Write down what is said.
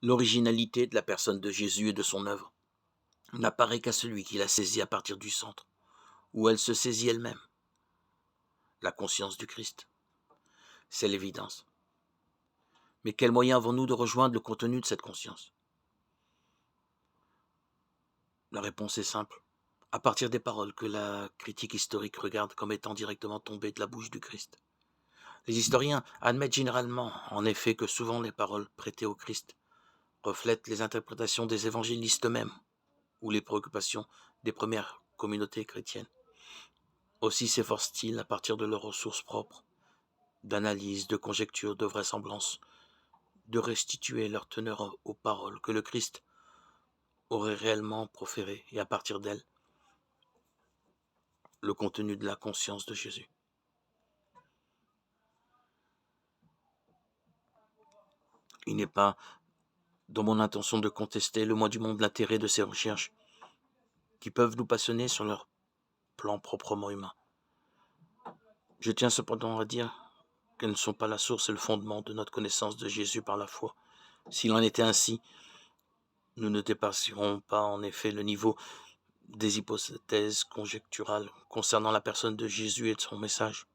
L'originalité de la personne de Jésus et de son œuvre n'apparaît qu'à celui qui la saisit à partir du centre, où elle se saisit elle-même, la conscience du Christ. C'est l'évidence. Mais quel moyen avons-nous de rejoindre le contenu de cette conscience? La réponse est simple. À partir des paroles que la critique historique regarde comme étant directement tombées de la bouche du Christ. Les historiens admettent généralement, en effet, que souvent les paroles prêtées au Christ reflètent les interprétations des évangélistes eux-mêmes ou les préoccupations des premières communautés chrétiennes. Aussi s'efforcent-ils, à partir de leurs ressources propres, d'analyse, de conjecture, de vraisemblance, de restituer leur teneur aux paroles que le Christ aurait réellement proférées et à partir d'elles, le contenu de la conscience de Jésus. Il n'est pas dans mon intention de contester le moins du monde l'intérêt de ces recherches qui peuvent nous passionner sur leur plan proprement humain. Je tiens cependant à dire qu'elles ne sont pas la source et le fondement de notre connaissance de Jésus par la foi. S'il en était ainsi, nous ne dépasserons pas en effet le niveau des hypothèses conjecturales concernant la personne de Jésus et de son message.